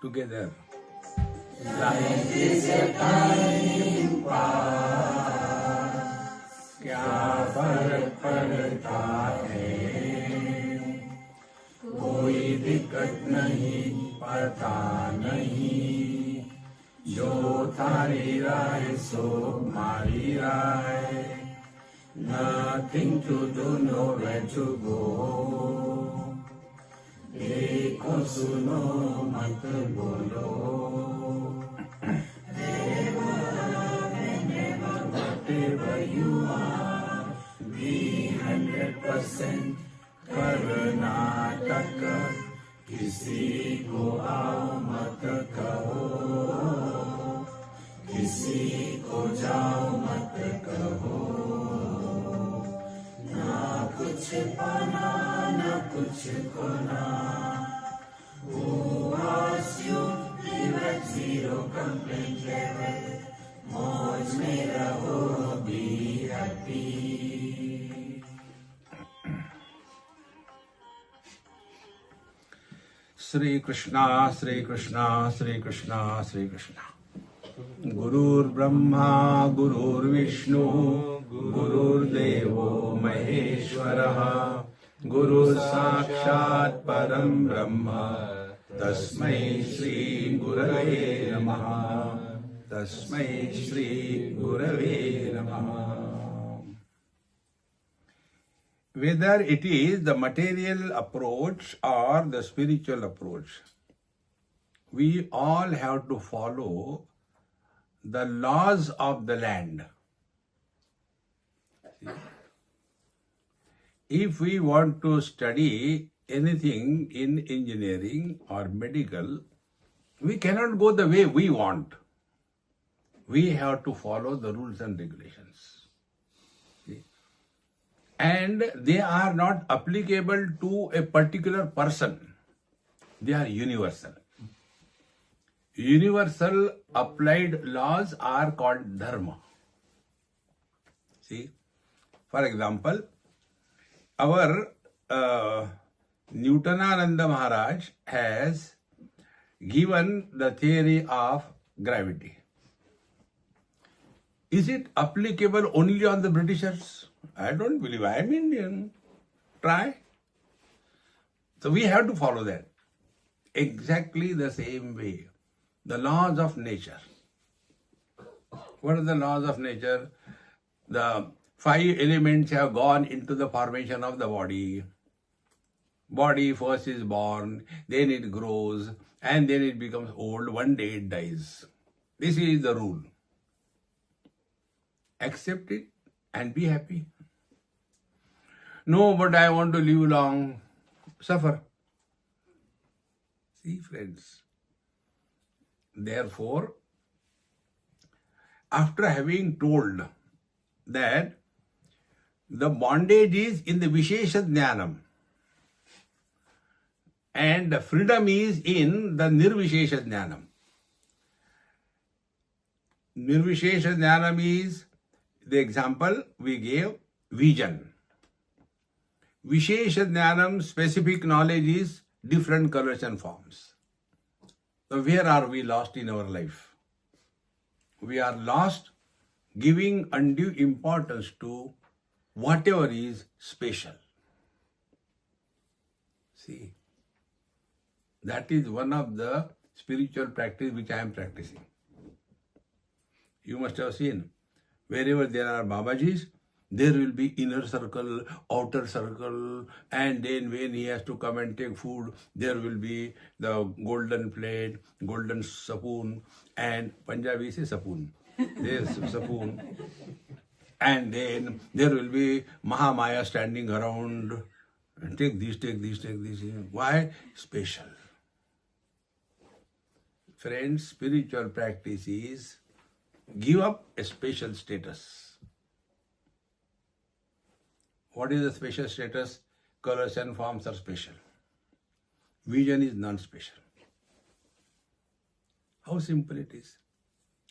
together. Life is a time pass, क्या फर्क पड़ता है, कोई दिक्कत नहीं, पता नहीं, जो थारी राय सो मारी राय, nothing to do, nowhere to go, देखो सुनो मत बोलो, whatever you are, be 100% Karnataka, किसी को आओ मत कहो, किसी को जाओ मत कहो, ना कुछ पाना ना कुछ खोना, who asked you live at zero complaint level, मौज में रहो, be happy. Sri Krishna, Sri Krishna, Sri Krishna, Sri Krishna. Gurur Brahma, Gurur Vishnu, Gurur Devo Maheshwaraha, Guru Sakshat Param Brahma, Tasmai Shri Gurave Namaha, Tasmai Shri Gurave Namaha. Whether it is the material approach or the spiritual approach, we all have to follow the laws of the land. If we want to study anything in engineering or medical, we cannot go the way we want. We have to follow the rules and regulations. And they are not applicable to a particular person. They are universal. Universal applied laws are called dharma. See, for example, our Newtonananda Maharaj has given the theory of gravity. Is it applicable only on the Britishers? I don't believe. I am Indian. Try. So we have to follow that. Exactly the same way. The laws of nature. What are the laws of nature? The 5 elements have gone into the formation of the body. Body first is born, then it grows, and then it becomes old. One day it dies. This is the rule. Accept it and be happy. No, but I want to live long. Suffer. See, friends. Therefore, after having told that the bondage is in the Vishesha Jnanam and the freedom is in the Nirvishesha Jnanam. Nirvishesha Jnanam is the example we gave, vision. Vishesha Jnanam, specific knowledge, is different colors and forms. So where are we lost in our life? We are lost giving undue importance to whatever is special. See, that is one of the spiritual practice which I am practicing. You must have seen, wherever there are Babajis, there will be inner circle, outer circle, and then when he has to come and take food, there will be the golden plate, golden spoon, and Punjabi say spoon. There's spoon. And then there will be Mahamaya standing around. Take this, take this, take this. Why? Special. Friends, spiritual practice is give up a special status. What is the special status? Colors and forms are special. Vision is non-special. How simple it is.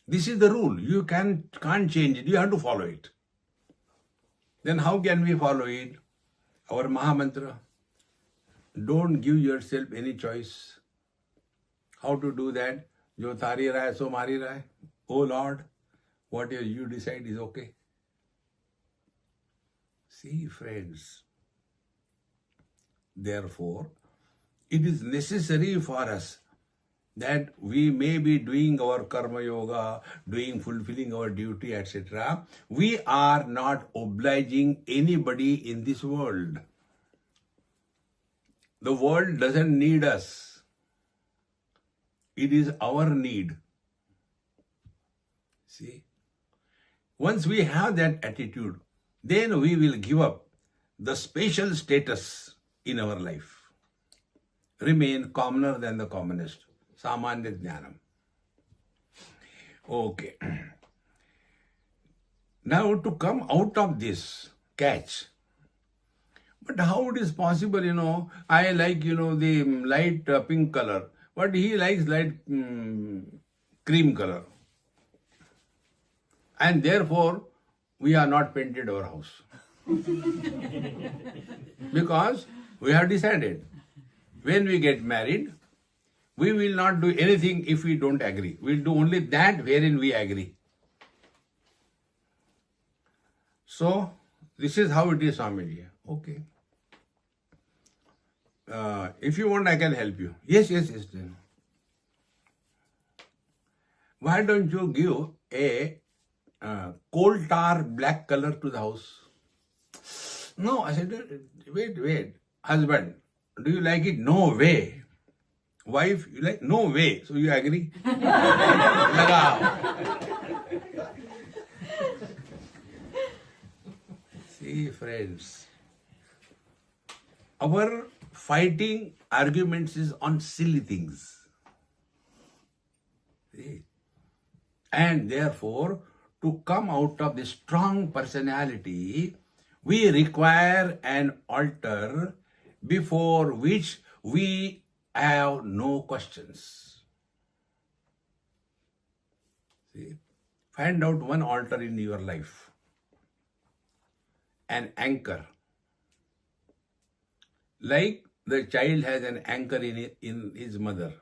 This is the rule. You can't change it. You have to follow it. Then how can we follow it? Our Mahamantra. Don't give yourself any choice. How to do that? Jo tari raha hai, so mari raha hai. Oh Lord, whatever you decide is okay. See, friends, therefore, it is necessary for us that we may be doing our karma yoga, fulfilling our duty, etc. We are not obliging anybody in this world. The world doesn't need us. It is our need. See? Once we have that attitude, then we will give up the special status in our life. Remain commoner than the commonest. Samanya Jnanam. Okay. Now to come out of this catch. But how it is possible, I like, the light pink color, but he likes light cream color. And therefore, we are not painted our house. Because we have decided, when we get married, we will not do anything if we don't agree. We will do only that wherein we agree. So, this is how it is, Swamiji. Okay. If you want, I can help you. Yes. Why don't you give a coal tar black color to the house? No, I said, wait. Husband, do you like it? No way. Wife, you like? No way. So you agree? See, friends, our fighting arguments is on silly things. See? And therefore, to come out of this strong personality, we require an altar before which we have no questions. See? Find out one altar in your life. An anchor. Like the child has an anchor in his mother.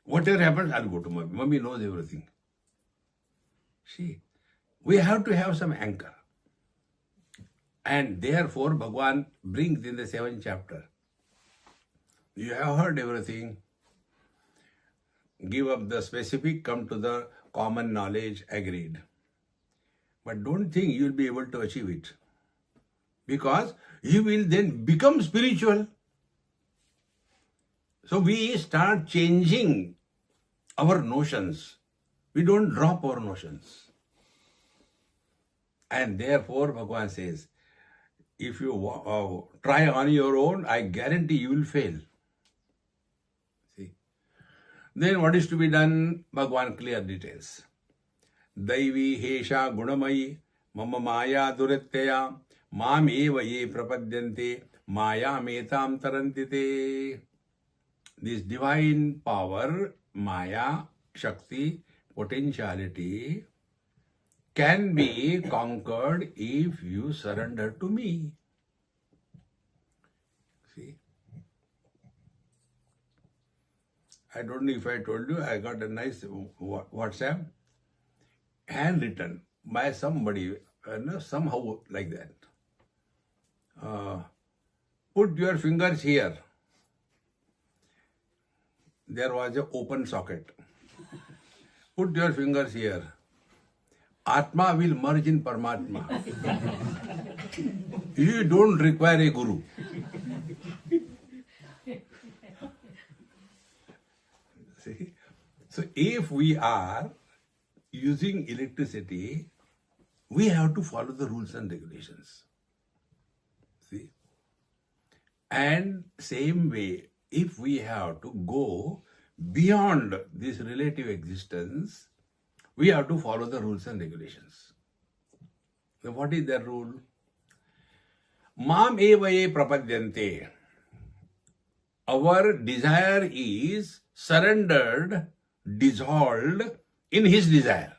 Whatever happens, I'll go to mommy. Mommy knows everything. See, we have to have some anchor. And therefore, Bhagavan brings in the 7th chapter. You have heard everything. Give up the specific, come to the common knowledge, agreed. But don't think you will be able to achieve it. Because you will then become spiritual. So we start changing our notions. We don't drop our notions. And therefore, Bhagavan says, if you try on your own, I guarantee you will fail. See? Then what is to be done? Bhagavan clear details. Daivi hesha gunamayi mama maya duritteya mam eva ye prapadyante maya metam tarantite. This divine power, maya, shakti, potentiality, can be conquered if you surrender to me. See? I don't know if I told you, I got a nice WhatsApp handwritten by somebody, somehow like that. Put your fingers here. There was an open socket. Put your fingers here. Atma will merge in Paramatma. You don't require a guru. See? So if we are using electricity, we have to follow the rules and regulations. See? And same way, if we have to go beyond this relative existence, we have to follow the rules and regulations. So what is that rule? Mam eva ye prapadyante. Our desire is surrendered, dissolved in his desire.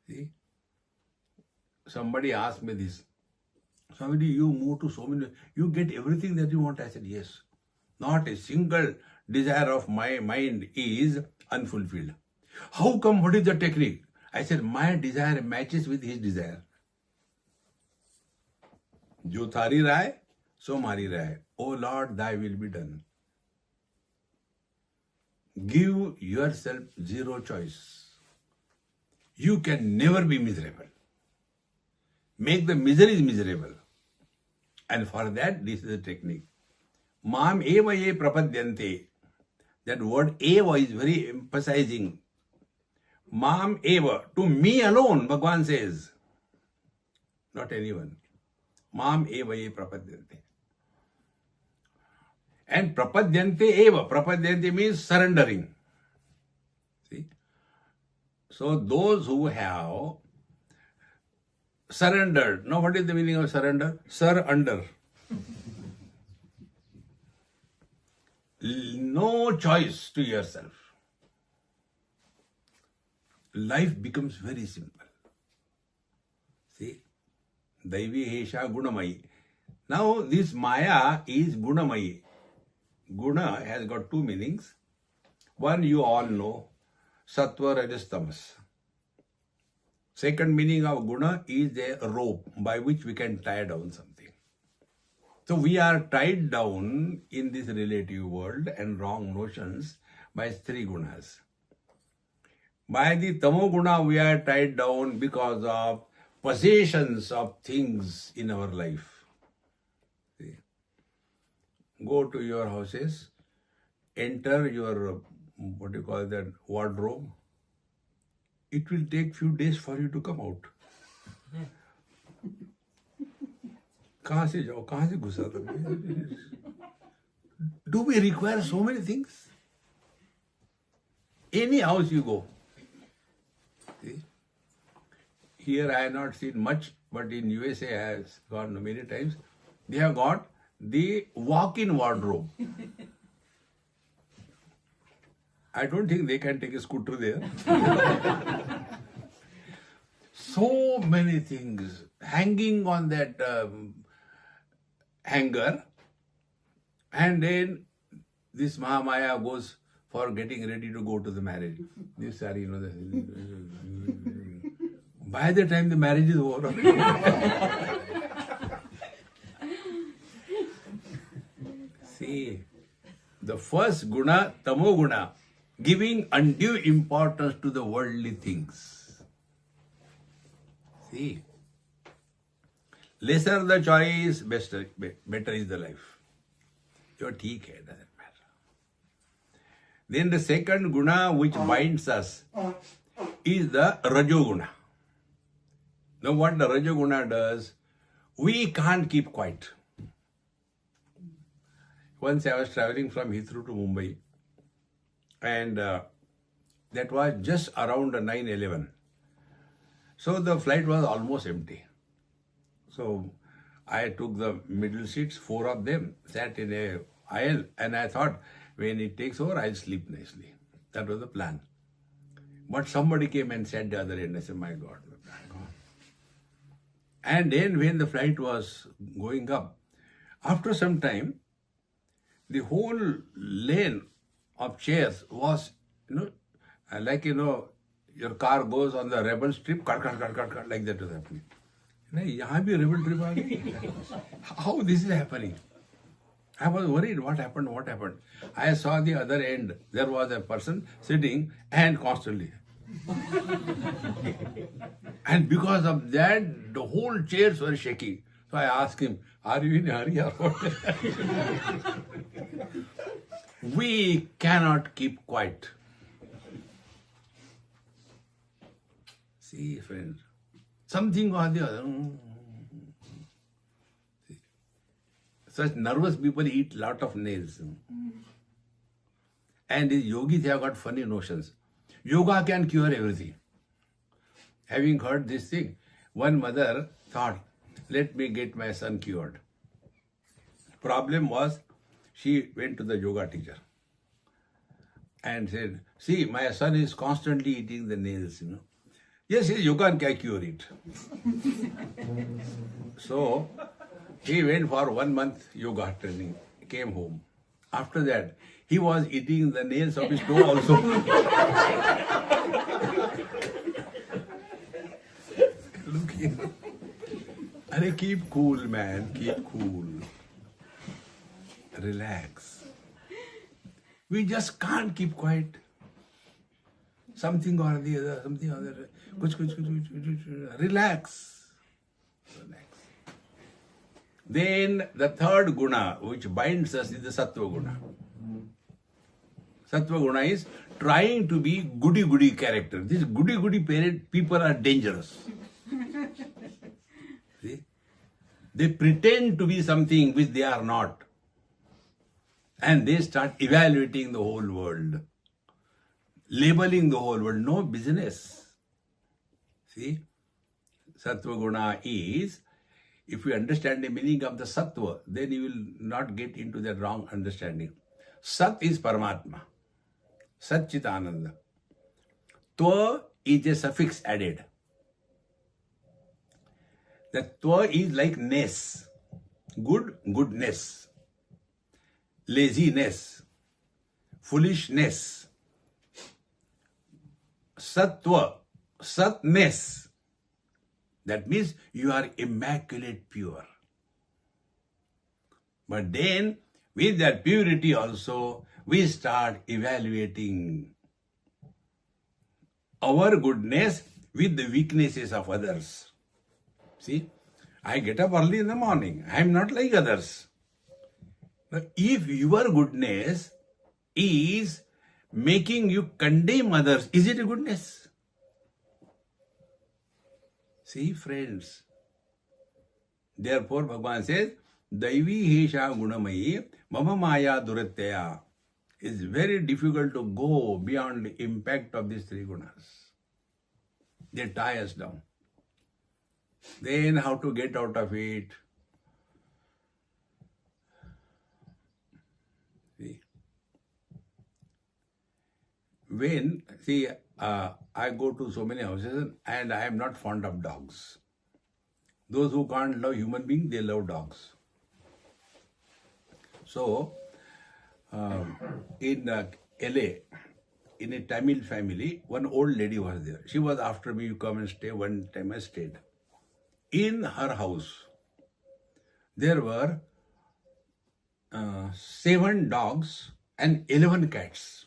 See? Somebody asked me this. Somebody, you move to so many, you get everything that you want. I said, yes. Not a single desire of my mind is unfulfilled. How come? What is the technique? I said, my desire matches with his desire. जो थारी राय सो मारी राय. O Lord, thy will be done. Give yourself zero choice. You can never be miserable. Make the miseries miserable. And for that, this is the technique. Mam eva ye prapadyante. That word eva is very emphasizing. Mam eva, to me alone, Bhagwan says. Not anyone. Mam eva ye prapadyante. And prapadyante eva. Prapadyante means surrendering. See? So those who have surrendered. Now what is the meaning of surrender? Surrender. No choice to yourself. Life becomes very simple. See? Daivi Hesha Gunamayi. Now this Maya is Gunamayi. Guna has got two meanings. One you all know, Sattva, Rajas, Tamas. Second meaning of Guna is a rope by which we can tie down something. So we are tied down in this relative world and wrong notions by three gunas. By the Tamo Guna we are tied down because of possessions of things in our life. See? Go to your houses, enter your, what do you call that, wardrobe. It will take few days for you to come out. कहाँ से जाओ, कहाँ से घुसा तुम? Do we require so many things? Any house you go. See? Here I have not seen much, but in USA I have gone many times. They have got the walk-in wardrobe. I don't think they can take a scooter there. So many things hanging on that hanger, and then this Mahamaya goes for getting ready to go to the marriage. This are, you know, by the time the marriage is over. See, the first guna, tamo guna, giving undue importance to the worldly things. See, lesser the choice, better is the life. So, theek hai, doesn't matter. Then the second guna which binds us is the rajoguna. Now what the rajoguna does, we can't keep quiet. Once I was traveling from Heathrow to Mumbai, and that was just around 9/11. So the flight was almost empty. So I took the middle seats, 4 of them, sat in a aisle, and I thought, when it takes over, I'll sleep nicely. That was the plan. But somebody came and sat the other end. I said, my God, the plan gone. And then when the flight was going up, after some time, the whole lane of chairs was, like, your car goes on the rebel strip, cut, like that was happening. Yahan bhi rebel trip aa gayi. How this is happening? I was worried, what happened? I saw the other end, there was a person sitting and constantly. And because of that, the whole chairs were shaking. So I asked him, are you in a hurry or what? We cannot keep quiet. See, friends, something or the other. Such nervous people eat lot of nails. And these yogis, they have got funny notions. Yoga can cure everything. Having heard this thing, one mother thought, let me get my son cured. Problem was, she went to the yoga teacher and said, see, my son is constantly eating the nails, Yes, yoga can cure it. So, he went for 1 month yoga training, came home. After that, he was eating the nails of his toe also. Look here. And keep cool, man. Keep cool. Relax. We just can't keep quiet. Something or the other, something or the other. Relax. Relax. Then the third guna which binds us is the sattva guna. Sattva guna is trying to be goody-goody character. These goody-goody people are dangerous. See? They pretend to be something which they are not. And they start evaluating the whole world. Labeling the whole world. No business. See? Sattva guna is, if you understand the meaning of the sattva, then you will not get into that wrong understanding. Sat is Paramatma. Sat Chit Ananda. Tva is a suffix added. The tva is like ness. Good, goodness. Laziness. Foolishness. Sattva. Satness. That means you are immaculate pure. But then, with that purity also, we start evaluating our goodness with the weaknesses of others. See, I get up early in the morning. I am not like others. But if your goodness is making you condemn others, is it a goodness? See, friends. Therefore, Bhagavan says, Daivi Hesha Gunamayi Mama Maya Duratya. It's very difficult to go beyond the impact of these three gunas. They tie us down. Then how to get out of it? See? I go to so many houses and I am not fond of dogs. Those who can't love human beings, they love dogs. So, in LA, in a Tamil family, one old lady was there. She was after me, you come and stay. One time I stayed. In her house, there were 7 dogs and 11 cats.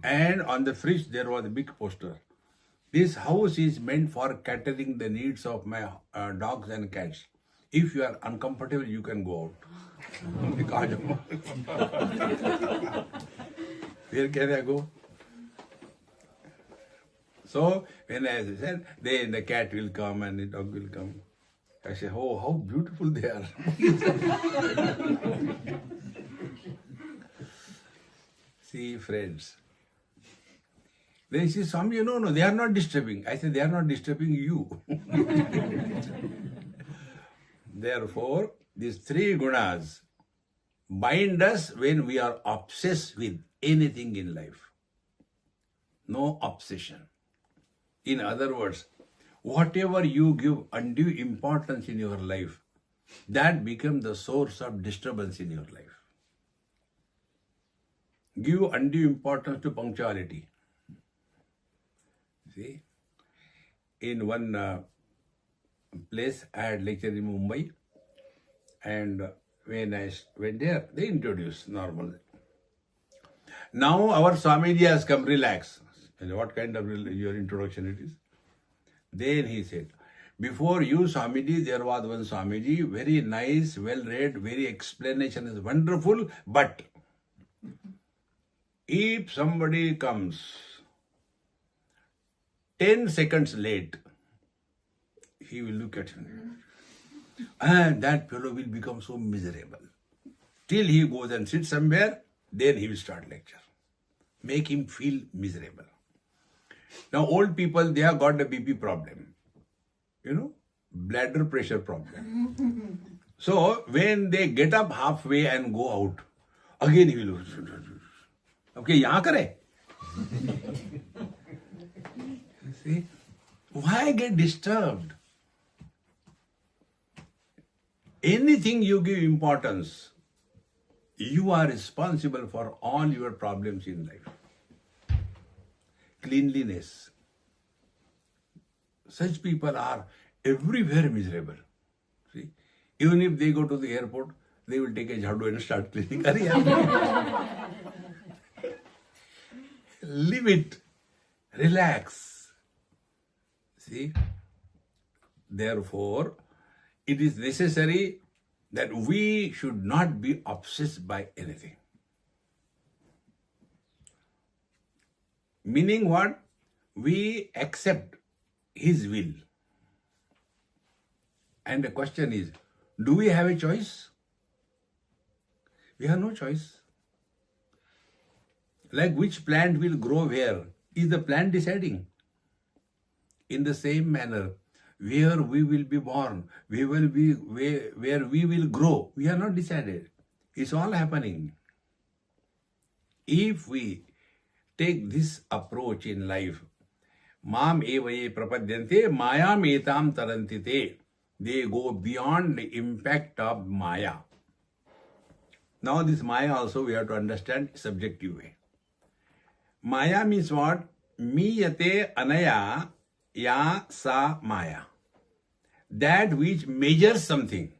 And on the fridge, there was a big poster. This house is meant for catering the needs of my dogs and cats. If you are uncomfortable, you can go out. Where can I go? So, when I said, then the cat will come and the dog will come. I say, oh, how beautiful they are. See, friends. Then she says, Swami, no, they are not disturbing. I said, they are not disturbing you. Therefore, these 3 gunas bind us when we are obsessed with anything in life. No obsession. In other words, whatever you give undue importance in your life, that becomes the source of disturbance in your life. Give undue importance to punctuality. See, in one place I had lectured in Mumbai, and when I went there, they introduced normal. Now our Swamiji has come, relax. And what kind of your introduction it is? Then he said, before you Swamiji, there was one Swamiji, very nice, well read, very explanation is wonderful, but if somebody comes 10 seconds late, he will look at him. And that fellow will become so miserable. Till he goes and sits somewhere, then he will start lecture. Make him feel miserable. Now old people, they have got a BP problem. Bladder pressure problem. So when they get up halfway and go out, again he will, okay, yahan kare? See? Why get disturbed? Anything you give importance, You are responsible for all your problems in life. Cleanliness. Such people are everywhere miserable. See, even if they go to the airport, they will take a jhadu and start cleaning. Leave it. Relax. See? Therefore, it is necessary that we should not be obsessed by anything. Meaning what? We accept His will. And the question is, do we have a choice? We have no choice. Like which plant will grow where, is the plant deciding? In the same manner, where we will be born, we will be where we will grow, we are not decided. It's all happening. If we take this approach in life, Mam eva ye prapadyante mayam etam tarantite, they go beyond the impact of Maya. Now this Maya also we have to understand subjective way. Maya means what? Miyate anaya ya sa Maya. That which measures something.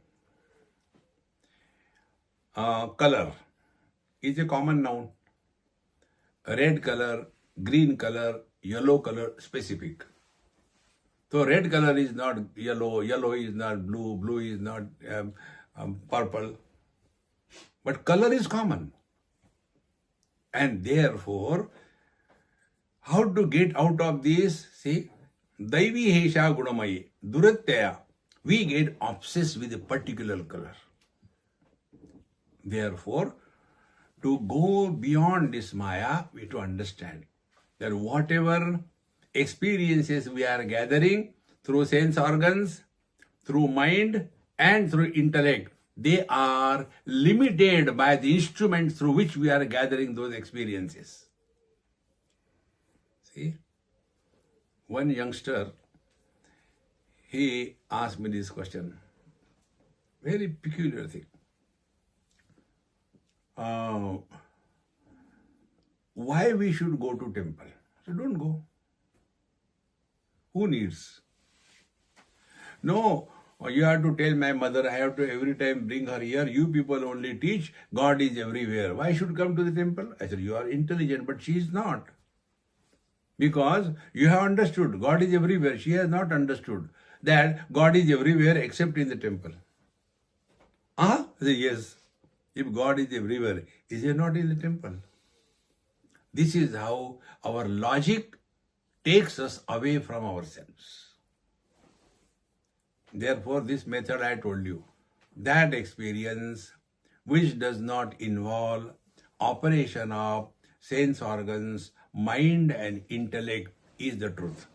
Color is a common noun. Red color, green color, yellow color, specific. So red color is not yellow, yellow is not blue, blue is not purple. But color is common. And therefore, how to get out of this? See, Daivi Hesha Gunamayi, Durattaya, we get obsessed with a particular color. Therefore, to go beyond this Maya, we have to understand that whatever experiences we are gathering through sense organs, through mind and through intellect, they are limited by the instruments through which we are gathering those experiences. See, one youngster, he asked me this question, very peculiar thing. Why we should go to temple? So don't go. Who needs? No, you have to tell my mother, I have to every time bring her here. You people only teach, God is everywhere. Why should come to the temple? I said, you are intelligent, but she is not. Because you have understood God is everywhere. She has not understood that God is everywhere except in the temple. I said, yes. If God is everywhere, is He not in the temple? This is how our logic takes us away from ourselves. Therefore, this method I told you, that experience which does not involve operation of sense organs, mind and intellect is the truth.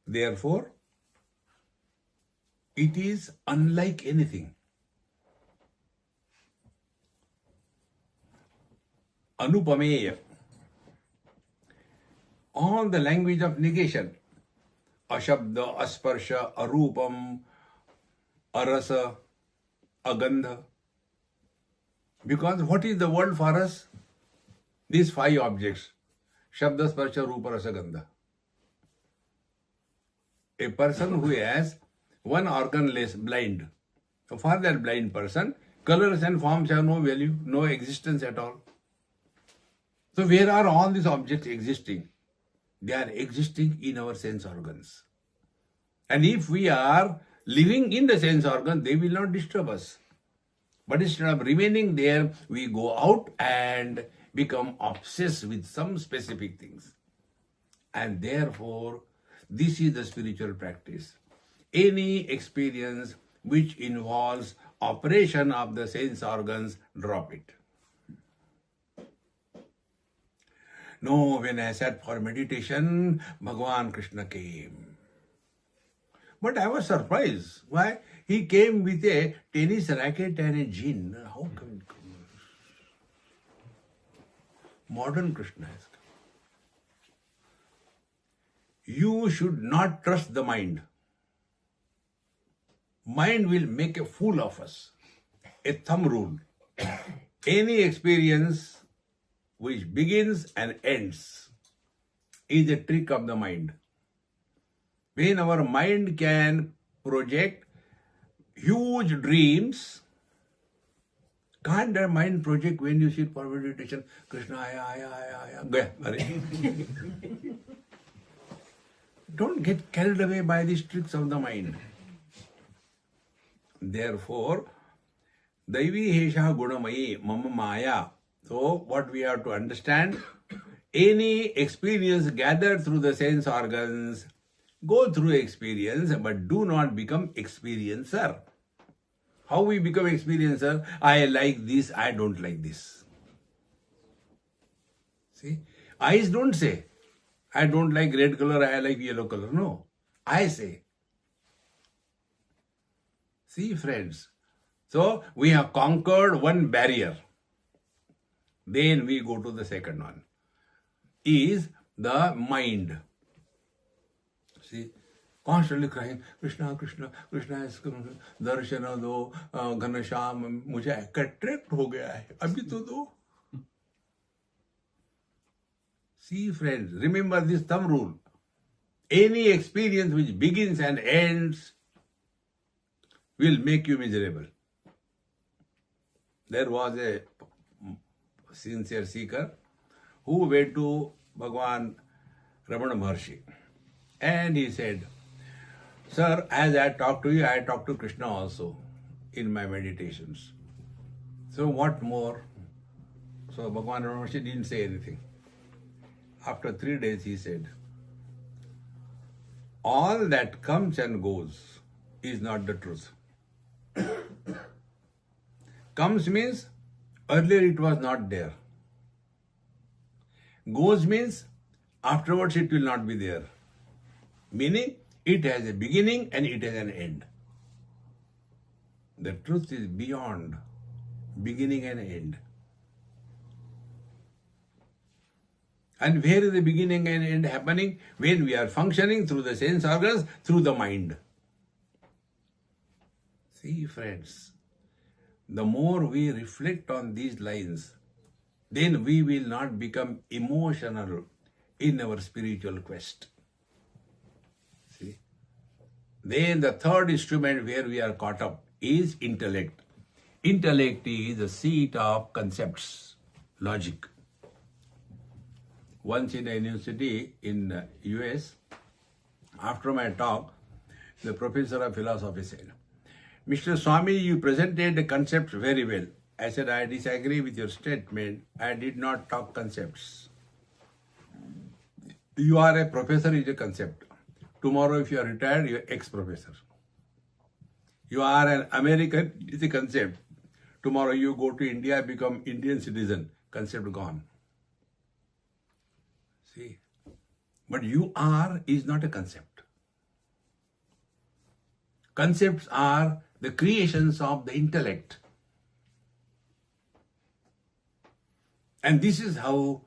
Therefore, it is unlike anything. Anupameya. All the language of negation. Ashabda, asparsha, arupam, arasa, agandha. Because what is the world for us? These five objects. Shabda, sparsha, rupa, rasa, gandha. A person who has one organ less, blind. For that blind person, colors and forms have no value, no existence at all. So where are all these objects existing? They are existing in our sense organs. And if we are living in the sense organ, they will not disturb us. But instead of remaining there, we go out and become obsessed with some specific things. And therefore, this is the spiritual practice. Any experience which involves operation of the sense organs, drop it. No, when I sat for meditation, Bhagavan Krishna came. But I was surprised. Why? He came with a tennis racket and a gin. How come? Modern Krishna has come. You should not trust the mind. Mind will make a fool of us. A thumb rule. Any experience which begins and ends is a trick of the mind. When our mind can project huge dreams, can't the mind project when you sit for meditation, Krishna, aya, gaya, Hare. Don't get carried away by these tricks of the mind. Therefore, Daivi Hesha Gunamayi Mama Maya. So, what we have to understand, any experience gathered through the sense organs, go through experience, but do not become experiencer. How we become experiencer? I like this, I don't like this. See? Eyes don't say, I don't like red color, I like yellow color. No. I say. See, friends. So, we have conquered one barrier. Then we go to the second one. Is the mind. See, constantly crying, Krishna, Krishna, Krishna is coming, Darshana do, Ghanasham, मुझे attract हो गया है, अभी तो दो. See, friends, remember this thumb rule. Any experience which begins and ends will make you miserable. There was a sincere seeker who went to Bhagwan Ramana Maharshi. And he said, Sir, as I talk to you, I talk to Krishna also in my meditations. So what more? So Bhagwan Ramana Maharshi didn't say anything. After 3 days he said, all that comes and goes is not the truth. Comes means earlier it was not there. Goes means afterwards it will not be there. Meaning it has a beginning and it has an end. The truth is beyond beginning and end. And where is the beginning and end happening? When we are functioning through the sense organs, through the mind. See, friends, the more we reflect on these lines, then we will not become emotional in our spiritual quest. See? Then the third instrument where we are caught up is intellect. Intellect is the seat of concepts, logic. Once in a university in US, after my talk, the professor of philosophy said, Mr. Swami, you presented the concepts very well. I said, I disagree with your statement. I did not talk concepts. You are a professor is a concept. Tomorrow if you are retired, you are ex-professor. You are an American, it's a concept. Tomorrow you go to India, become Indian citizen, concept gone. See, but you are is not a concept. Concepts are the creations of the intellect. And this is how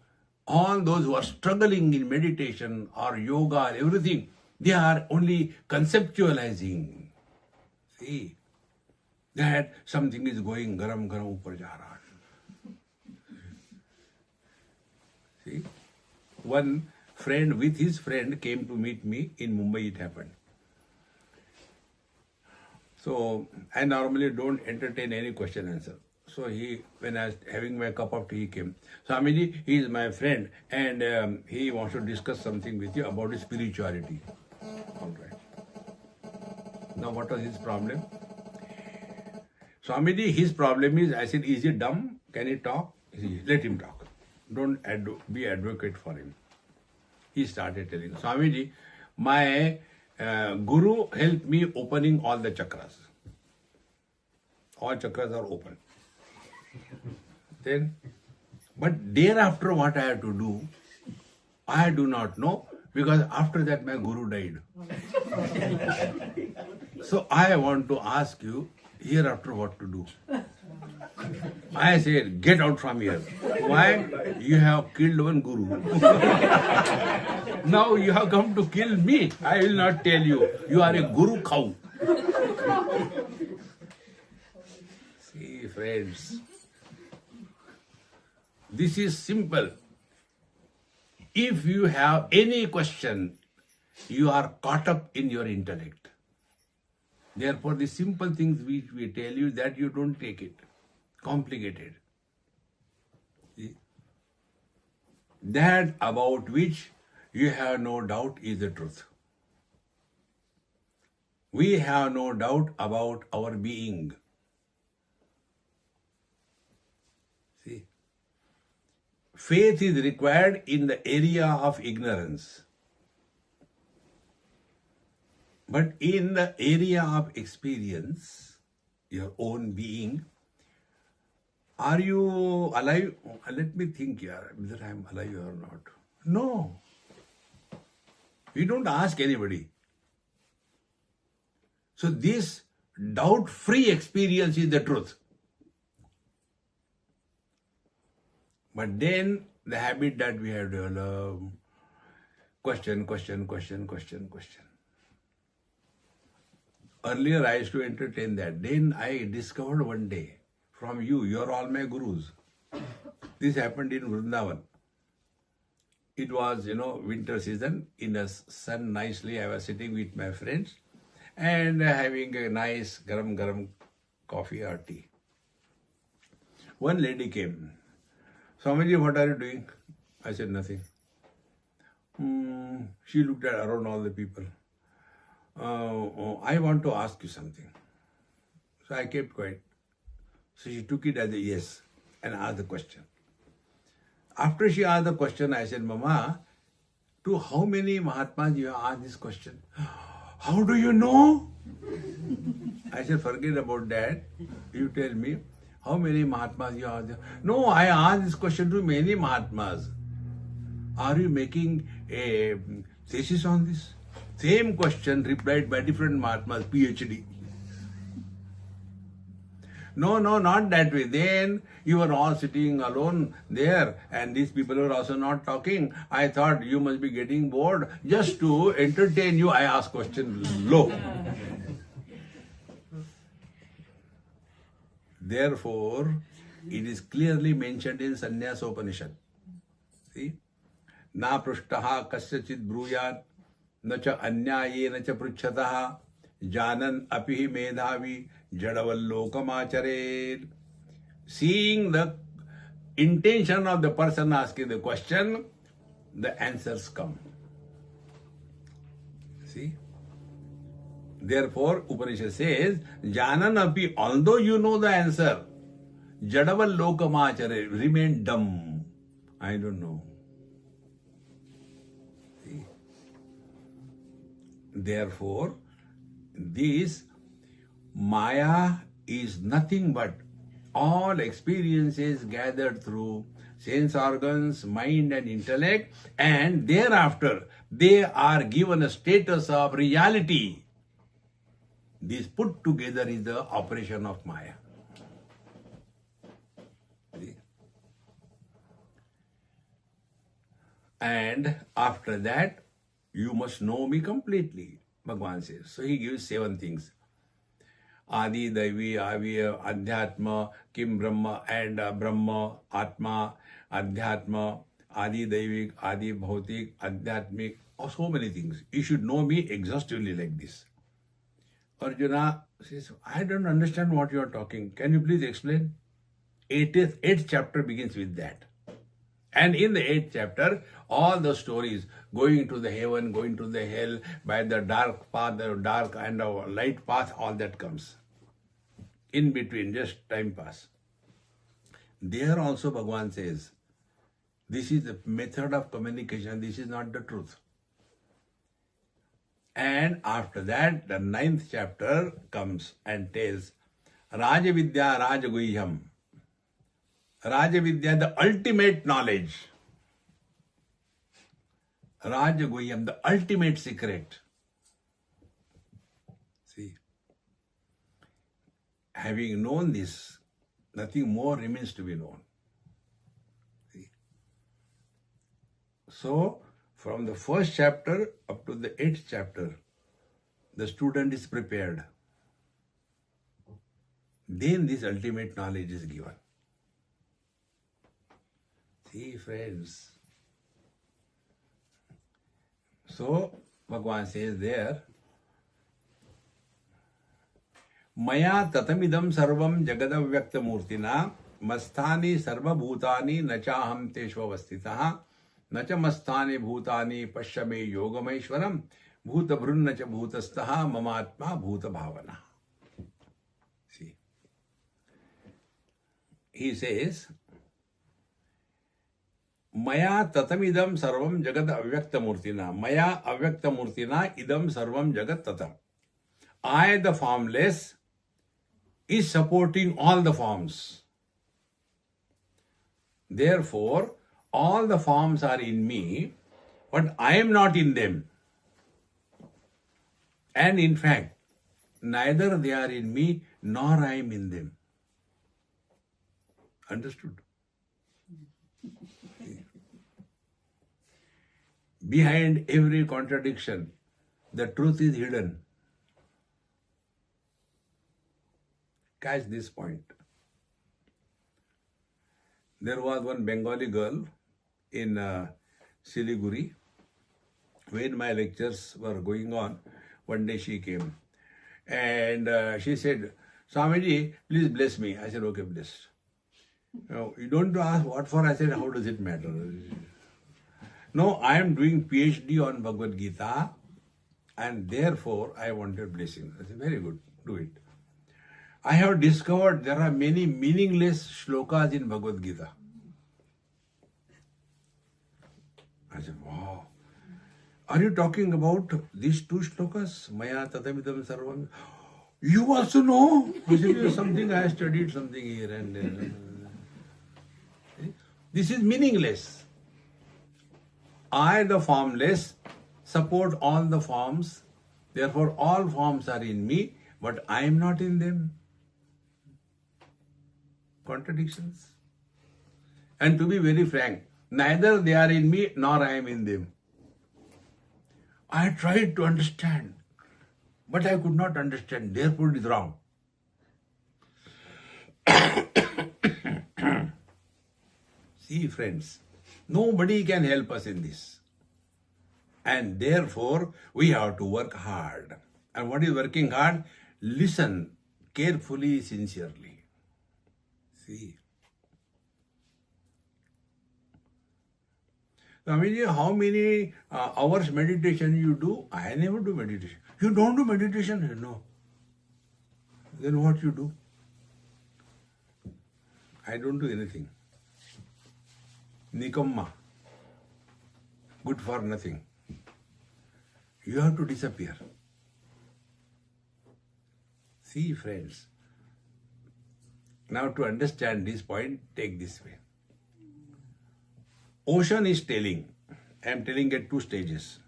all those who are struggling in meditation or yoga or everything, they are only conceptualizing. See, that something is going garam garam upar ja raha. See, one friend with his friend came to meet me in Mumbai, it happened. So, I normally don't entertain any question answer. So he, when I was having my cup of tea, he came. Swamiji, he is my friend and he wants to discuss something with you about his spirituality. All right. Now what was his problem? Swamiji, his problem is, I said, is he dumb? Can he talk? He said, let him talk. Don't be advocate for him. He started telling, Swamiji, my Guru helped me opening all the chakras. All chakras are open. Then, but thereafter what I have to do, I do not know, because after that my Guru died. So I want to ask you hereafter what to do. I said, get out from here. Why? You have killed one guru. Now you have come to kill me. I will not tell you. You are a guru cow. See, friends, this is simple. If you have any question, you are caught up in your intellect. Therefore, the simple things which we tell you, that you don't take it complicated. See? That about which you have no doubt is the truth. We have no doubt about our being. See? Faith is required in the area of ignorance. But in the area of experience, your own being, are you alive? Let me think here, whether I am alive or not. No. We don't ask anybody. So this doubt-free experience is the truth. But then the habit that we have developed, question. Earlier I used to entertain that. Then I discovered one day, from you are all my gurus. This happened in Vrindavan. It was, winter season. In the sun nicely, I was sitting with my friends and having a nice garam coffee or tea. One lady came. Swamiji, what are you doing? I said, nothing. She looked around all the people. I want to ask you something. So I kept quiet. So she took it as a yes and asked the question. After she asked the question, I said, Mama, to how many Mahatmas you have asked this question? How do you know? I said, forget about that. You tell me, how many Mahatmas you have asked? No, I asked this question to many Mahatmas. Are you making a thesis on this? Same question replied by different Mahatmas, PhD. No, not that way. Then you were all sitting alone there and these people were also not talking. I thought you must be getting bored. Just to entertain you, I asked question low. Therefore, it is clearly mentioned in Sannyasa Upanishad. See? Na prushtaha kasyachit bruyat na cha anyaye na cha pruchhataha janan apihi medhavi jadavallokamacharel. Seeing the intention of the person asking the question, the answers come. See? Therefore, Upanishad says, janan api, although you know the answer, jadavallokamacharel, remain dumb. I don't know. See? Therefore, this Maya is nothing but all experiences gathered through sense organs, mind and intellect, and thereafter they are given a status of reality. This put together is the operation of Maya. See? And after that, you must know me completely, Bhagavan says. So he gives 7 things. Adi, Daivi, Aviya, Adhyatma, Kim Brahma, and Brahma, Atma, Adhyatma, Adi Daivik, Adi Bhautik, Adhyatmik, or so many things. You should know me exhaustively like this. Arjuna says, I don't understand what you are talking. Can you please explain? 8th chapter begins with that. And in the 8th chapter, all the stories going to the heaven, going to the hell, by the dark path, the dark and the light path, all that comes. In between, just time pass. There also Bhagavan says, this is the method of communication, this is not the truth. And after that, the 9th chapter comes and tells, Rajavidya Rajaguhyam. Rajavidya, the ultimate knowledge. Rajaguhyam, the ultimate secret. See, having known this, Nothing more remains to be known. See? So, from the first chapter up to the 8th chapter, the student is prepared. Then this ultimate knowledge is given. See, friends. So, Bhagavan says there, Maya tatamidam sarvam jagadavyakta murtina masthani sarvabhutani nachaham teshvavastitaha nacha masthani bhutani pashyame yogameshwaram bhutabhrunnacha bhutastaha mamatma bhuta bhavana. See, he says, Maya tatamidam sarvam jagad avyakta murtina. Maya avyakta murtina idam sarvam jagat tatam. I, the formless, is supporting all the forms. Therefore, all the forms are in me, but I am not in them. And in fact, neither they are in me nor I am in them. Understood? Behind every contradiction, the truth is hidden. Catch this point. There was one Bengali girl in Siliguri. When my lectures were going on, one day she came and she said, Swamiji, please bless me. I said, okay, blessed. You don't ask what for. I said, how does it matter? No, I am doing PhD on Bhagavad Gita and therefore I wanted blessing. I said, very good, do it. I have discovered there are many meaningless shlokas in Bhagavad Gita. I said, wow. Are you talking about these two shlokas? Maya tatamidam sarvam. You also know? I said, something I studied something here and there. This is meaningless. I, the formless, support all the forms. Therefore, all forms are in me, but I am not in them. Contradictions. And to be very frank, neither they are in me nor I am in them. I tried to understand, but I could not understand. Therefore, it is wrong. See, friends, nobody can help us in this. And therefore, we have to work hard. And what is working hard? Listen carefully, sincerely. See. Swamiji, how many hours meditation you do? I never do meditation. You don't do meditation? No. Then what you do? I don't do anything. Nikamma. Good for nothing. You have to disappear. See, friends. Now to understand this point, take this way. Ocean is telling, I am telling at two stages.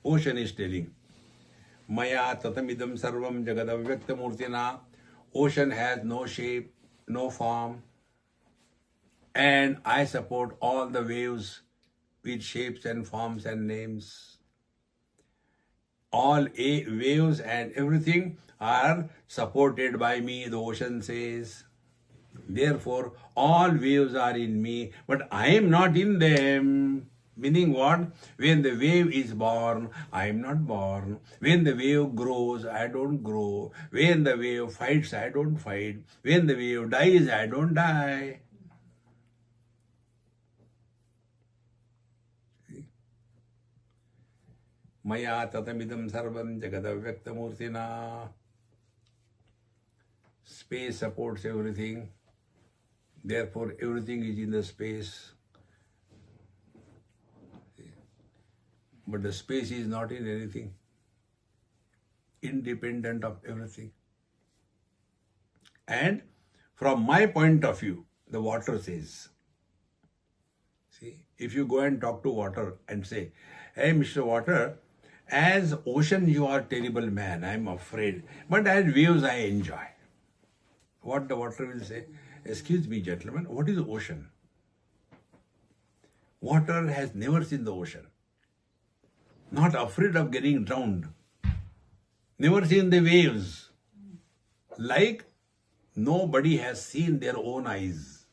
Ocean is telling, Maya tatamidam sarvam jagadavyakta murtina. Ocean has no shape, no form. And I support all the waves with shapes and forms and names. All waves and everything are supported by me, the ocean says. Therefore, all waves are in me, but I am not in them. Meaning what? When the wave is born, I am not born. When the wave grows, I don't grow. When the wave fights, I don't fight. When the wave dies, I don't die. Maya tatamidam sarvam jagadavyakta murtina. Space supports everything. Therefore, everything is in the space. But the space is not in anything. Independent of everything. And from my point of view, the water says. See, if you go and talk to water and say, hey, Mr. Water, as ocean you are terrible man, I am afraid. But as waves I enjoy. what the water will say? Excuse me, gentlemen, what is the ocean? Water has never seen the ocean. Not afraid of getting drowned. Never seen the waves. Like nobody has seen their own eyes.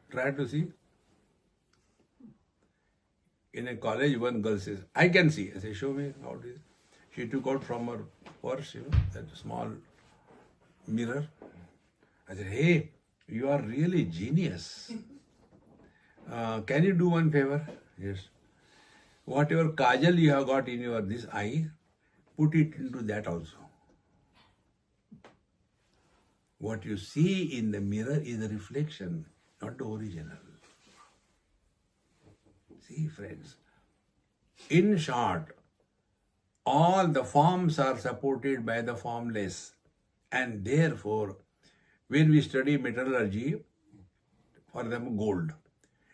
Try to see. In a college, one girl says, I can see. I say, show me how it is. She took out from her purse, that small mirror. I said, hey, you are really genius. Can you do one favor? Yes. Whatever kajal you have got in your this eye, put it into that also. What you see in the mirror is a reflection, not the original. See, friends. In short, all the forms are supported by the formless. And therefore, when we study metallurgy, for example, gold,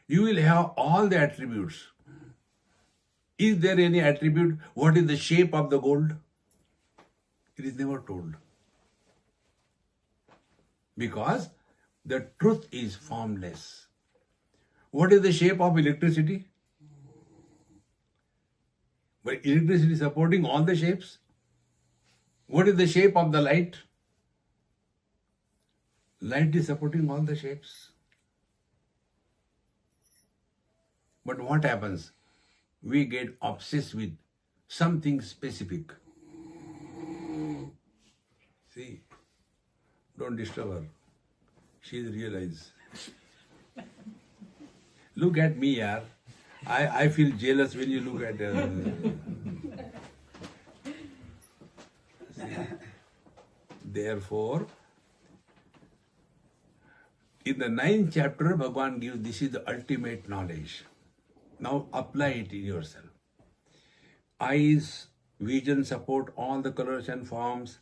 you will have all the attributes. Is there any attribute? What is the shape of the gold? It is never told. Because the truth is formless. What is the shape of electricity? But electricity is supporting all the shapes. What is the shape of the light? Light is supporting all the shapes. But what happens? We get obsessed with something specific. See, don't disturb her. She realizes. Look at me, yaar. I feel jealous when you look at her. Therefore, in the 9th chapter, Bhagavan gives this is the ultimate knowledge. Now apply it in yourself. Eyes, vision support all the colors and forms.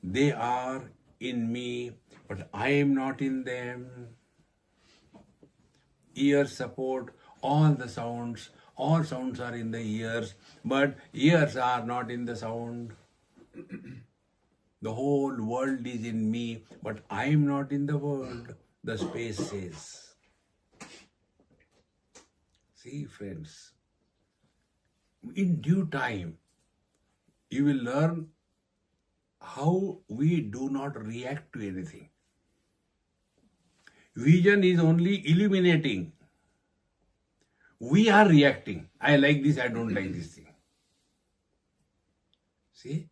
They are in me, but I am not in them. Ears support all the sounds. All sounds are in the ears, but ears are not in the sound. The whole world is in me, but I am not in the world. The space says. See, friends, in due time, you will learn how we do not react to anything. Vision is only illuminating. We are reacting. I like this, I don't like this thing. See?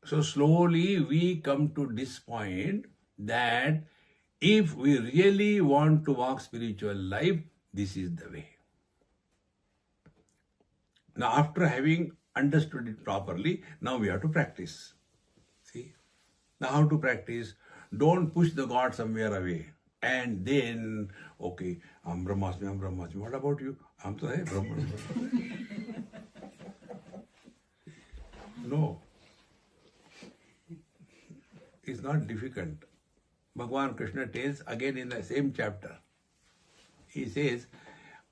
So slowly we come to this point that if we really want to walk spiritual life, this is the way. Now after having understood it properly, now we have to practice. See? Now how to practice? Don't push the God somewhere away. And then, okay, I'm Brahmasmi, I'm Brahmasmi. What about you? I'm so, hey, Brahma. No. It's not difficult. Bhagavan Krishna tells again in the same chapter. He says,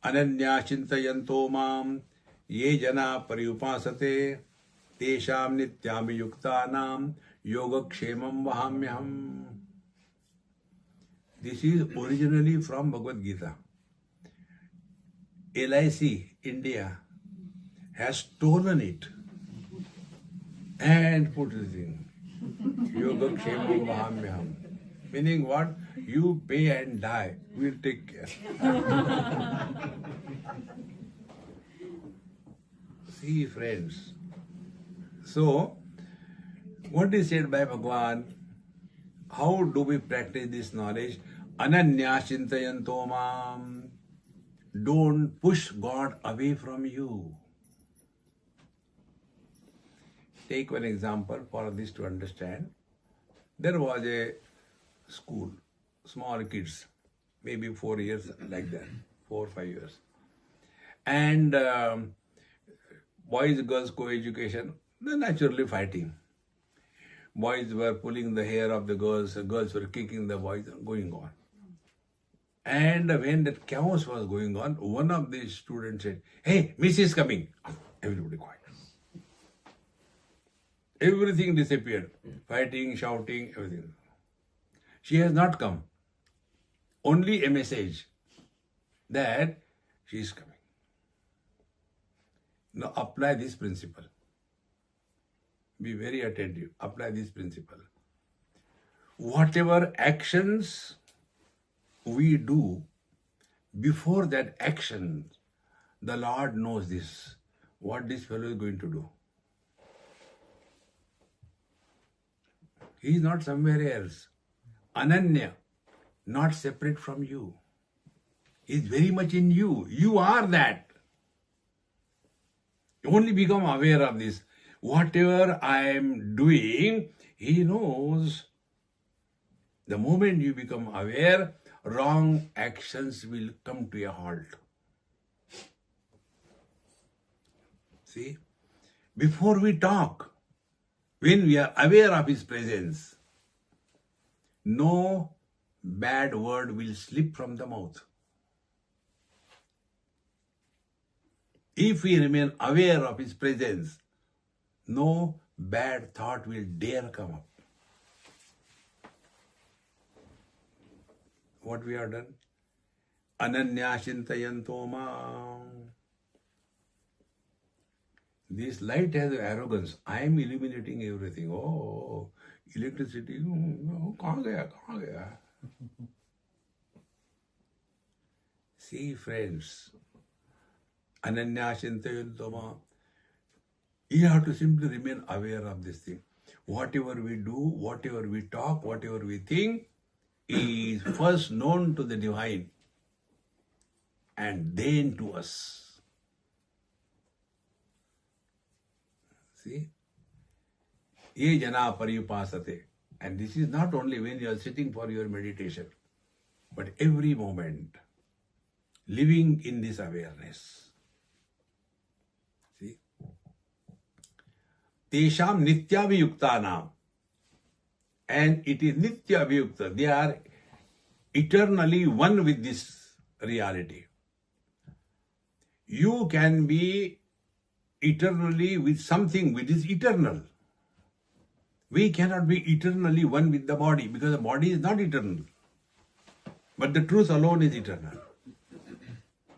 Ananya chintayanto mam ye jana pariupasate tesham nityami yuktanam yogakshemam vahamyaham. This is originally from Bhagavad Gita. LIC, India, has stolen it and put it in. Yogakshemam vahamyaham. Meaning what? You pay and die. We'll take care. See, friends. So, what is said by Bhagavan? How do we practice this knowledge? Ananya chintayanto mam. Don't push God away from you. Take one example for this to understand. There was a school, small kids, maybe 4 years like that, 4 or 5 years. And boys, girls, co-education, they're naturally fighting. Boys were pulling the hair of the girls were kicking the boys, going on. And when that chaos was going on, one of the students said, hey, Miss is coming. Everybody quiet. Everything disappeared. Fighting, shouting, everything. She has not come. Only a message that she is coming. Now apply this principle. Be very attentive. Apply this principle. Whatever actions we do, before that action, the Lord knows this, what this fellow is going to do. He is not somewhere else. Ananya, not separate from you. He is very much in you. You are that. Only become aware of this. Whatever I am doing, He knows. The moment you become aware, wrong actions will come to a halt. See? Before we talk, when we are aware of His presence, no bad word will slip from the mouth. If we remain aware of His presence, no bad thought will dare come up. What we have done? Ananya Shintayanto Mam. This light has arrogance. I am illuminating everything. Oh, electricity. Kahan gaya? See, friends, Ananya Shintayanto Mam. You have to simply remain aware of this thing. Whatever we do, whatever we talk, whatever we think, is first known to the divine and then to us. See? Ye jana pariyupasate. And this is not only when you are sitting for your meditation, but every moment, living in this awareness. See? Tesham nitya viyuktanam. And it is nitya viyukta. They are eternally one with this reality. You can be eternally with something which is eternal. We cannot be eternally one with the body because the body is not eternal. But the truth alone is eternal.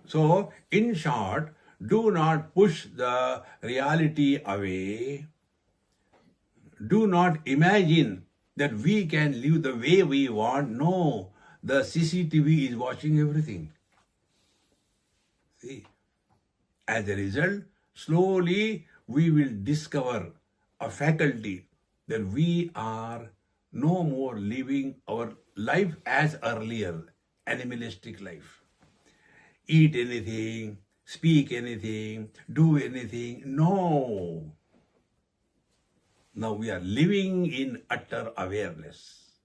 So, in short, do not push the reality away. Do not imagine that we can live the way we want. No, the CCTV is watching everything. See, as a result, slowly we will discover a faculty that we are no more living our life as earlier, animalistic life. Eat anything, speak anything, do anything. No. Now we are living in utter awareness.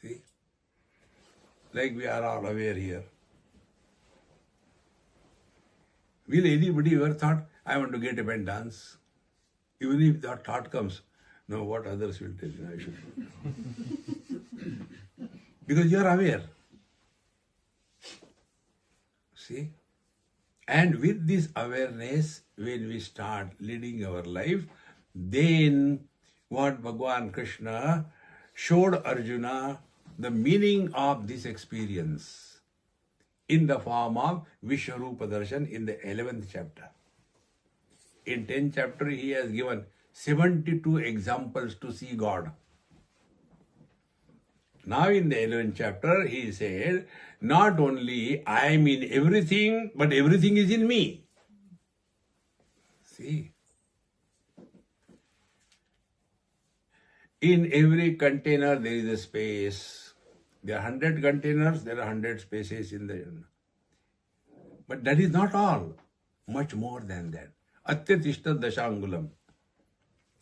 See? Like we are all aware here. Will anybody ever thought, I want to get up and dance? Even if that thought comes, no, what others will tell you, I should. Because you are aware. See? And with this awareness, when we start leading our life, then what Bhagavan Krishna showed Arjuna the meaning of this experience in the form of Vishwarupa Darshan in the 11th chapter. In 10th chapter, he has given 72 examples to see God. Now in the 11th chapter, he said, not only I am in everything, but everything is in me. See? In every container, there is a space. There are 100 containers, there are 100 spaces in the... But that is not all. Much more than that. Atyatishta dashangulam.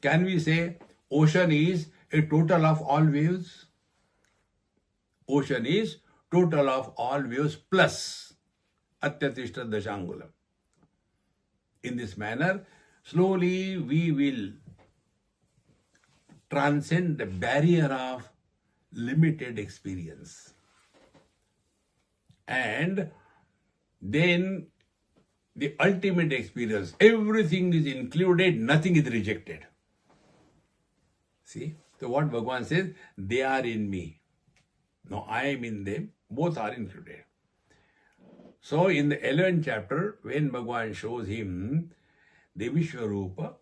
Can we say ocean is a total of all waves? Ocean is total of all waves plus Atyatishta dashangulam. In this manner, slowly we will transcend the barrier of limited experience. And then the ultimate experience. Everything is included, nothing is rejected. See? So what Bhagavan says, they are in me. Now I am in them, both are included. So in the 11th chapter, when Bhagavan shows him the Vishwarupa,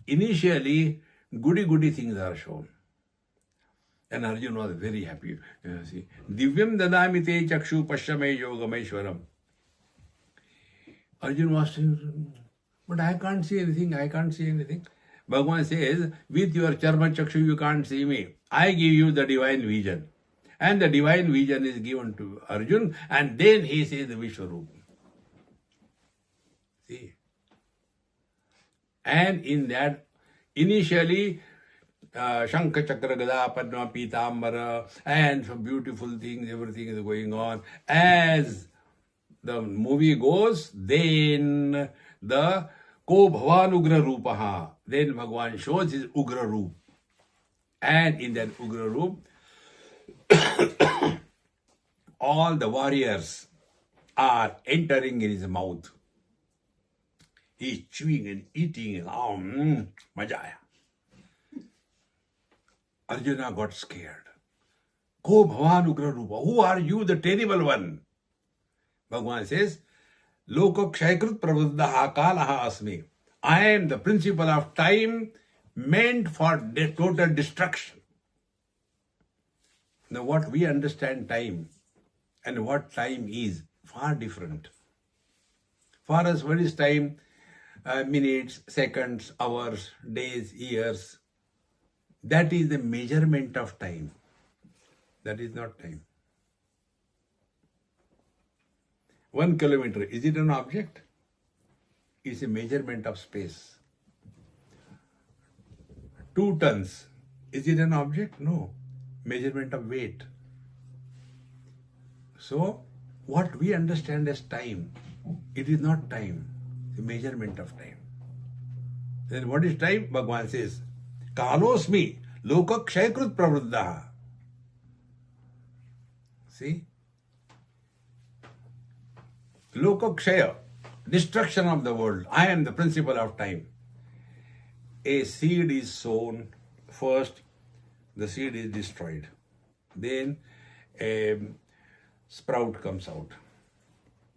initially goody things are shown. And Arjuna was very happy. See, Divyam dadami te chakshu pashyame yogameshwaram. Arjuna was saying, but I can't see anything, Bhagavan says, with your charma chakshu you can't see me. I give you the divine vision. And the divine vision is given to Arjuna, and then he sees the Vishwarupa. See? And in that, initially, Shankha Chakra Gada Padma Pitambara and some beautiful things, everything is going on. As the movie goes, then the Ko Bhavanugra Rupaha, then Bhagavan shows his Ugra Roop. And in that Ugra Roop, all the warriors are entering in his mouth. He is chewing and eating. Maja aaya. Arjuna got scared. Ko Bhavan Ugra Rupa. Who are you, the terrible one? Bhagavan says, Loka Kshaykrit Prabuddha Kalaha Asmi. I am the principle of time meant for total destruction. Now what we understand time and what time is far different. For us, what is time? Minutes, seconds, hours, days, years. That is the measurement of time. That is not time. 1 kilometer, is it an object? It's a measurement of space. 2 tons, is it an object? No. Measurement of weight. So, what we understand as time, it is not time, the measurement of time. Then what is time? Bhagavan says, Kalosmi, Loka Kshaykrit Pravruddha. See? Loka Kshaya, destruction of the world. I am the principle of time. A seed is sown, first the seed is destroyed. Then a sprout comes out.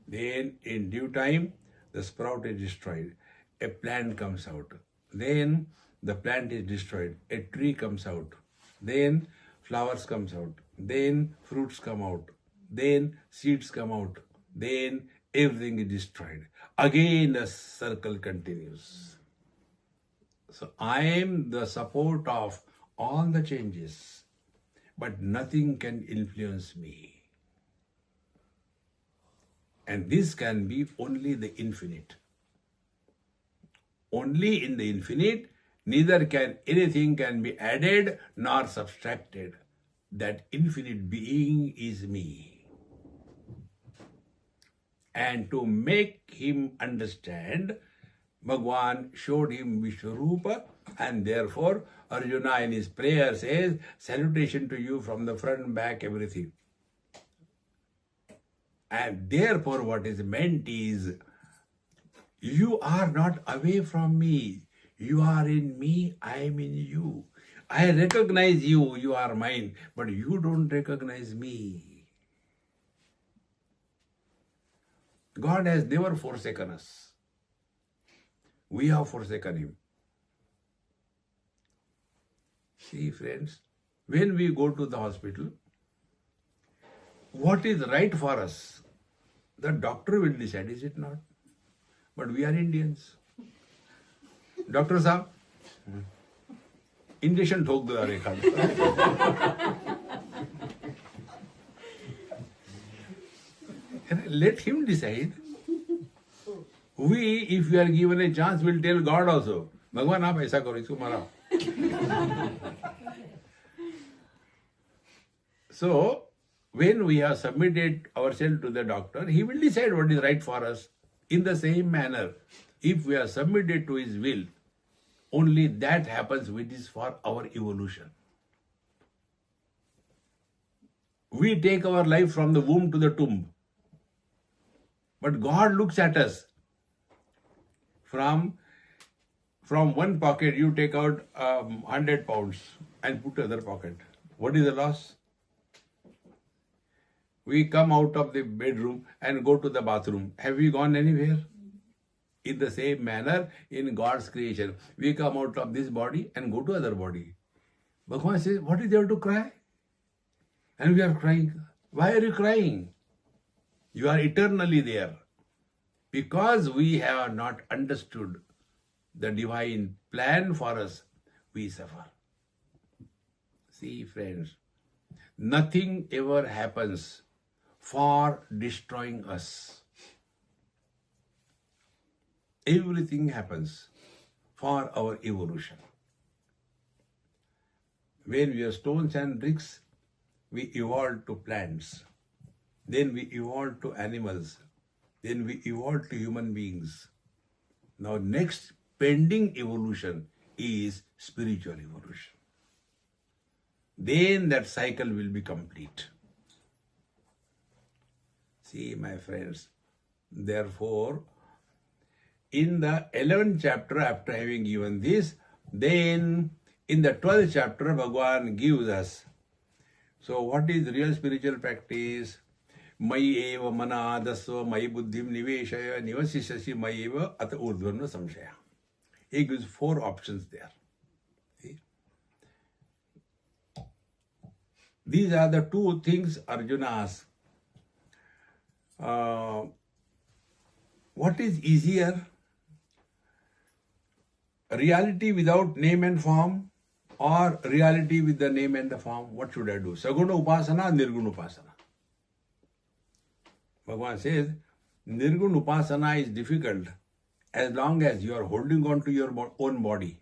Then in due time, the sprout is destroyed. A plant comes out. Then the plant is destroyed. A tree comes out. Then flowers comes out. Then fruits come out. Then seeds come out. Then everything is destroyed. Again the circle continues. So I am the support of all the changes, but nothing can influence me. And this can be only the infinite. Only in the infinite, neither can anything can be added nor subtracted. That infinite being is me. And to make him understand, Bhagavan showed him Vishwarupa, and therefore Arjuna in his prayer says, salutation to you from the front, back, everything. And therefore what is meant is, you are not away from me. You are in me, I am in you. I recognize you, you are mine, but you don't recognize me. God has never forsaken us. We have forsaken him. See, friends, when we go to the hospital, what is right for us? The doctor will decide, is it not? But we are Indians. Doctor साहब, injection ठोक दो यार Let him decide. We, if we are given a chance, will tell God also, भगवान आप ऐसा करो, इसको मारो. So, when we have submitted ourselves to the doctor, he will decide what is right for us. In the same manner, if we are submitted to his will, only that happens which is for our evolution. We take our life from the womb to the tomb. But God looks at us From one pocket you take out 100 pounds and put other pocket. What is the loss? We come out of the bedroom and go to the bathroom. Have we gone anywhere? In the same manner, in God's creation, we come out of this body and go to other body. Bhagavan says, what is there to cry? And we are crying. Why are you crying? You are eternally there. Because we have not understood the divine plan for us, we suffer. See, friends, nothing ever happens for destroying us. Everything happens for our evolution. When we are stones and bricks, we evolved to plants. Then we evolved to animals. Then we evolved to human beings. Now next pending evolution is spiritual evolution. Then that cycle will be complete. See, my friends, therefore, in the 11th chapter, after having given this, then in the 12th chapter, Bhagavan gives us. So what is real spiritual practice? Mayi eva mana dasva mayi buddhim niveshaya nivasishasi mayi eva at urdhvanva samshaya. He gives 4 options there. See? These are the 2 things Arjuna asks. What is easier? Reality without name and form or reality with the name and the form? What should I do? Saguna upasana, nirguna upasana. Bhagavan says, nirguna upasana is difficult as long as you are holding on to your own body.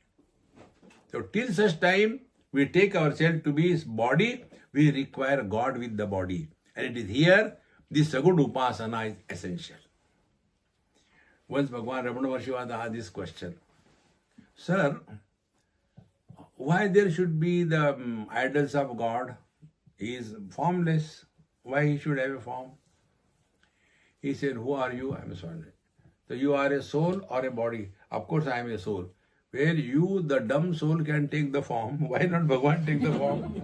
So till such time we take ourselves to be his body, we require God with the body. And it is here this Saguna upasana is essential. Once Bhagavan Ramana Varshivada asked this question, Sir, why there should be the idols of God? He is formless. Why he should have a form? He said, who are you? I am a soul. So you are a soul or a body? Of course I am a soul. Where you, the dumb soul, can take the form, why not Bhagavan take the form?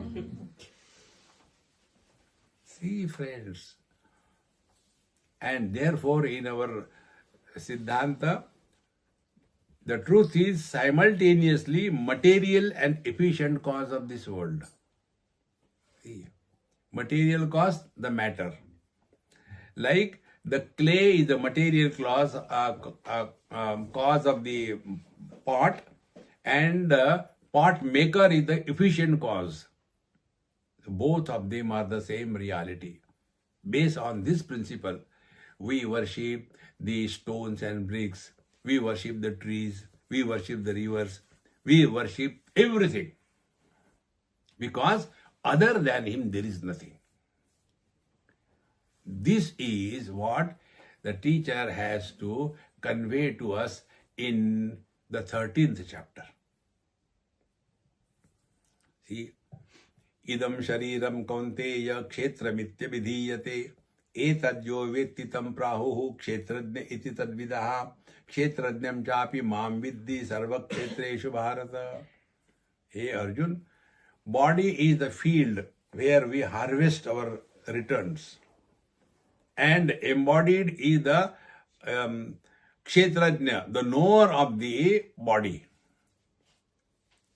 See, friends. And therefore in our Siddhanta, the truth is simultaneously material and efficient cause of this world. See, material cause, the matter. Like the clay is the material cause of the pot, and the pot maker is the efficient cause. Both of them are the same reality. Based on this principle, we worship the stones and bricks. We worship the trees, we worship the rivers, we worship everything. Because other than him there is nothing. This is what the teacher has to convey to us in the 13th chapter. See, idam shariram kaunteya kshetramitya vidhiyate etadyo vettitam prahuhu kshetrajna iti tadvidaha kshetrajnam chapi mam vidhi sarva kshetreshu bharata. Hey Arjun, body is the field where we harvest our returns. And embodied is the kshetrajna, the knower of the body.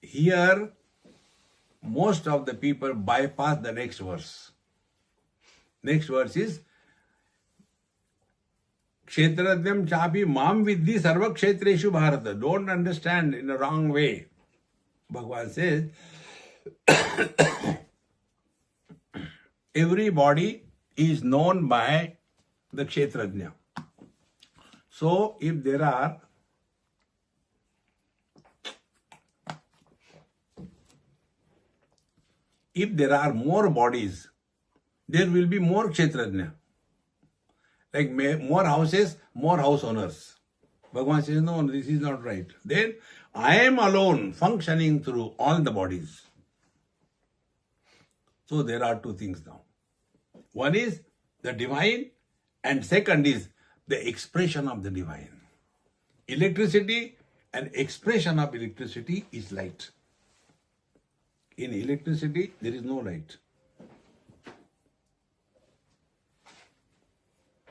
Here, most of the people bypass the next verse. Next verse is kshetrajnam chapi mam vidhi sarva kshetreshu bharata. Don't understand in a wrong way. Bhagavan says, every body is known by the kshetrajna. So, if there are more bodies, there will be more kshetrajna. Like more houses, more house owners. Bhagavan says, no, this is not right. Then I am alone functioning through all the bodies. So there are 2 things now. One is the divine, and second is the expression of the divine. Electricity, an expression of electricity is light. In electricity, there is no light.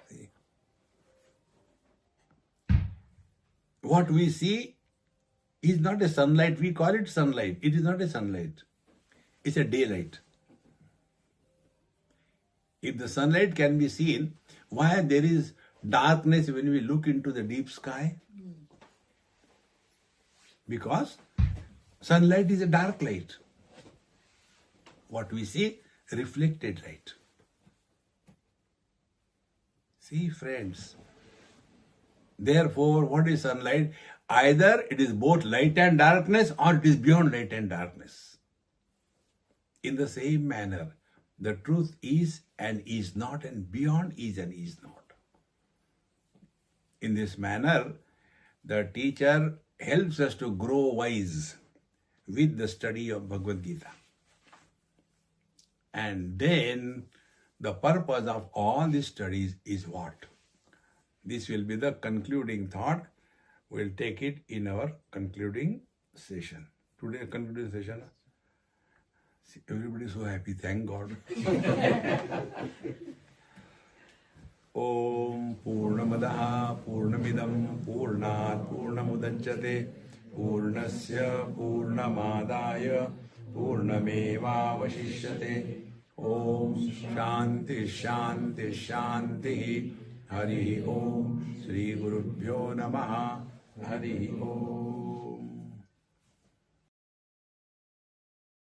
See? What we see is not a sunlight. We call it sunlight. It is not a sunlight. It's a daylight. If the sunlight can be seen, why there is darkness when we look into the deep sky? Because sunlight is a dark light. What we see, reflected light. See, friends. Therefore, what is sunlight? Either it is both light and darkness, or it is beyond light and darkness. In the same manner, the truth is and is not, and beyond is and is not. In this manner, the teacher helps us to grow wise with the study of Bhagavad Gita. And then the purpose of all these studies is what? This will be the concluding thought. We'll take it in our concluding session. Today, concluding session. See, everybody is so happy. Thank God. Om Purnamadaha Purnamidam Purnat Purnamudachyate Purnasya Purnamadaya Purnameva Vashishyate. Om Shanti Shanti Shanti. Hari Om Shri Gurubhyo Namaha. Hari Om.